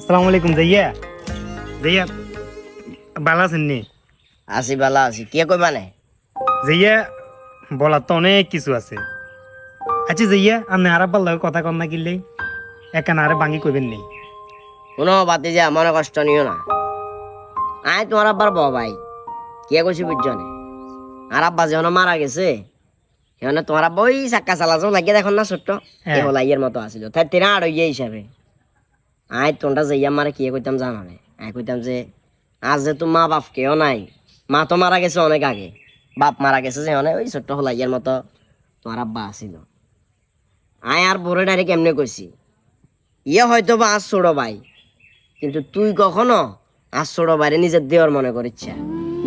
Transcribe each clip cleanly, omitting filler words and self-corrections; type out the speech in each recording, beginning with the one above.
আসসালামু আলাইকুম জাইয়া জাইয়া ভালো আছেন নি? আসি বালা আছি, কে কইবা নাই? জাইয়া বলার তো অনেক কিছু আছে। আচ্ছা জাইয়া আপনি আর আব্বার লগে কথা কন না কিনলেই একা না আরে ভাঙি কইবেন নেই। কোনো বাতি যা মনে কষ্ট নিও না। আয় তোমার আব্বার ভাই কে কইছি বুঝছো না? আর আব্বা যখন মারা গেছে সেখানে তোমার আব্বা ওই চাক্কা চালাচো লাগিয়ে দেখুন না ছোট্ট হ্যাঁ। এ হলাইয়ের মতো আসিল তাই তেনা আর ইয়ে হিসাবে আয় তোনটা যাইয়া মারে কি কইতাম জানো না? আয় কইতাম যে আজ যে তো মা বাপ কেউ নাই, মা তো মারা গেছে অনেক আগে, বাপ মারা গেছে যে অনেক ওই ছোট্ট হলাইয়ের মতো তোমার আব্বা আসিল। আয় আর বড় ডাইরেক্ট এমনি কইছি ইয়ে হয়তো বা আজ ছোট ভাই, কিন্তু তুই কখনো আজ ছোট ভাইরে নিজের দেওয়ার মনে করিচ্ছা,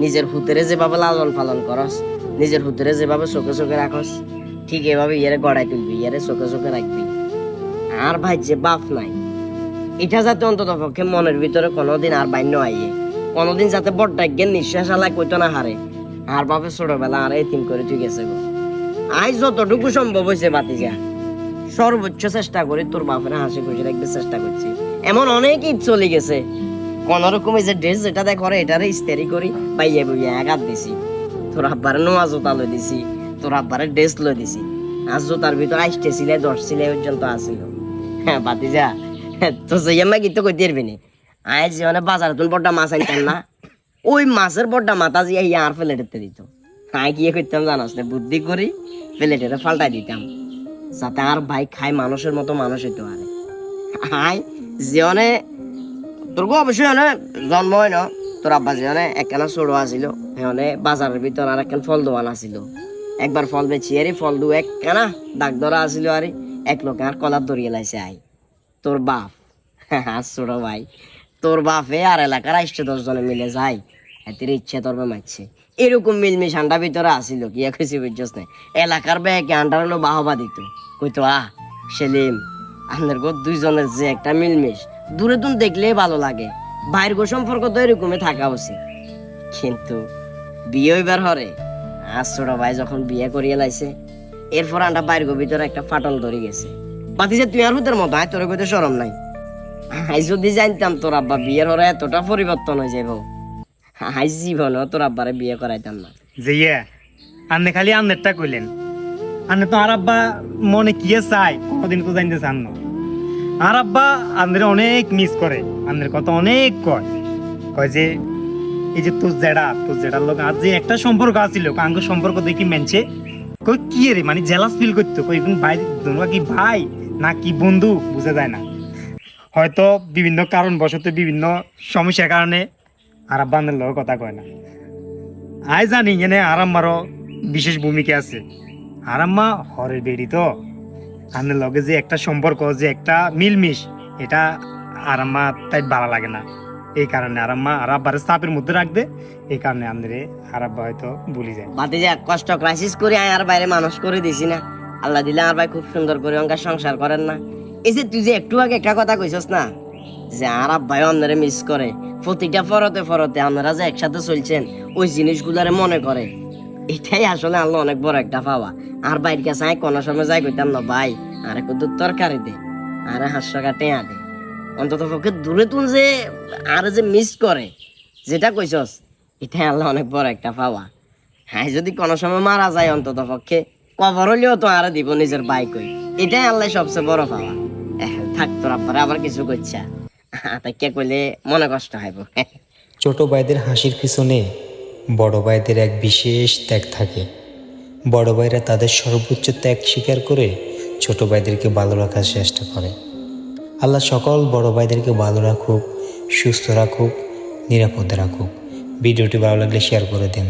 নিজের হুতেরে যেভাবে লালন পালন করস, নিজের হুতেরে যেভাবে চোখে চোখে রাখস, ঠিক এভাবে ইয়ারে গড়াই তুলবি, ইয়ারে চোখে চোখে রাখবি। আর ভাই যে বাপ নাই এটা যাতে অন্তত পক্ষে মনের ভিতরে কোনোদিন আর বাইন্য আইয়ে, কোনোদিন যাতে বড্ডাজ্ঞের নিঃশ্বাস আলায় কইতো না হারে আর বাপে ছোটবেলা আর এতিম করে তুই গেছে গো। আজ যতটুকু সম্ভব হয়েছে বাতিজা সর্বোচ্চ চেষ্টা করি তোর বাপের হাসি খুশি রাখতে চেষ্টা করছি। এমন অনেক ঈদ চলে গেছে কোন রকম যে ড্রেস যেটা দেখ করে এটারে ইস্তেরি করি বাইয়ে বইয়া একাত দিছি, তোর আব্বারে নোয়া জোতা লই দিছি, তোর আব্বারে ড্রেস লই দিছি। আজ জোতার ভিতর 8টে সিলাই 10 সিলাই পর্যন্ত আসিল। হ্যাঁ বাতিজা তো যাইয়া গীত কইতে পারবি নি। আজ মানে বাজারে তুমি বড়টা মাছ আনতেন না, ওই মাছের বড়টা মাথা যে আর প্লেটেতে দিত। আয় কি করতাম জানাস না, বুদ্ধি করি প্লেটের ফাল্টাই দিতাম যাতে আর ভাই খাই মানুষের মতো মানুষ হইতে পারে। আয় জীবনে তোর অবশ্যই মানে জন্ম হয় না, তোর আব্বা জীবনে একখানা ছোট আসিল সেখানে বাজারের ভিতর আর একখান ফল দোকান আসিল। একবার ফল বেচি আরে ফল দু একখানা দাগ ধরা আসিল আরে এক লোকে আর কলার দরিয়ে লাইছে। আই তোর বাপ ছোট ভাই তোর বাপে আর এলাকার 8-10 জনে মিলে যায় এতের ইচ্ছে তোর মারছে। এরকম মিলমিশ আন্ডা ভিতরে আসিল কি খুশি বুঝছস না? এলাকার ব্যাগে আন্ডার হলো বাহবা দিত, কইতো সেলিম আপনার গো দুইজনের যে একটা মিলমিশ দূরে দূর দেখলেই ভালো লাগে, বাইর গো সম্পর্ক তো এরকমই থাকা উচিত। কিন্তু বিয়ে হইবার হরে আজ ছোট ভাই যখন বিয়ে করিয়ে লাইছে এরপর আন্ডা বাইর গো ভিতরে একটা ফাটল ধরে গেছে। বাতিজা তুই আর হুতের মতো আয় তোর কইতে শরম নাই? আই যদি জানতাম তোর আব্বা বিয়ের হরে এতটা পরিবর্তন হয়ে যাবো আই জীবনও তোর আব্বারে বিয়ে করাইতাম না। জাইয়া আপনি খালি আন্নেরটা কইলেন, আপনি তো আর আব্বা মনে কি চাই কোনদিন তো জানতে চান না। আর আব্বা আপনার অনেক মিস করে, আপনার কথা অনেক কয় যে এই যে তোর জেডার লোক আজ যে একটা সম্পর্ক আছিল কাঙ্গ সম্পর্ক দেখি মেনছে কই কি রে মানে জেলাস ফিল করতো, কই ভাই তোমরা কি ভাই না কি বন্ধু বুঝা যায় না। হয়তো বিভিন্ন কারণবশত বিভিন্ন সমস্যার কারণে আর আব্বা আপনার লোক কথা কয় না। আই জানি এনে আরাম্মারও বিশেষ ভূমিকা আছে। আরাম্মা হরের বেড়ি তো আপনার লগে যে একটা সম্পর্ক যে একটা মিলমিশ এটা আরাম্মা তাই ভালো লাগে না, এই কারণে আরাম্মা আর আব্বারে চাপের মধ্যে রাখবে, এই কারণে আমাদের আর আব্বা হয়তো ভুলি যায়। বাতিজা কষ্ট ক্রাইসিস করে আয় আর বাইরে মানুষ করে দিছি না, আল্লাহ দিলে আর ভাই খুব সুন্দর করে অঙ্কা সংসার করেন না। এই যে তুই যে একটু আগে একটা কথা কইছস না যে আর আব্বাই অন্যরে মিস করে, প্রতিটা ফরতে ফরতে আপনারা যে একসাথে চলছেন ওই জিনিসগুলারে মনে করে, এটাই আসলে আল্লাহ অনেক বড় একটা পাওয়া। আর বাইর কাছে আয় কোনো সময় যাই কইতাম না ভাই আরে কত তরকারি দে আরে 500 টাকা টেয়া দে, অন্তত পক্ষে দূরে তুন যে আর যে মিস করে যেটা কইছস এটাই আল্লাহ অনেক বড় একটা পাওয়া। হ্যাঁ যদি কোনো সময় মারা যায় অন্তত পক্ষে কবর হলেও তো আর দিব নিজের ভাই কই, এটাই আল্লাহ সবচেয়ে বড় পাওয়া। থাক তোর আব্বারে আবার কিছু কইছা তাই কে কইলে মনে কষ্ট হইব। ছোট ভাইদের হাসির পিছনে বড় ভাইদের এক বিশেষ ত্যাগ থাকে। বড় ভাইরা তাদের সর্বোচ্চ ত্যাগ স্বীকার করে ছোট ভাইদেরকে ভালো রাখার চেষ্টা করে। আল্লাহ সকল বড় ভাইদেরকে ভালো রাখুক, সুস্থ রাখুক, নিরাপদে রাখুক। ভিডিওটি ভালো লাগলে শেয়ার করে দিন।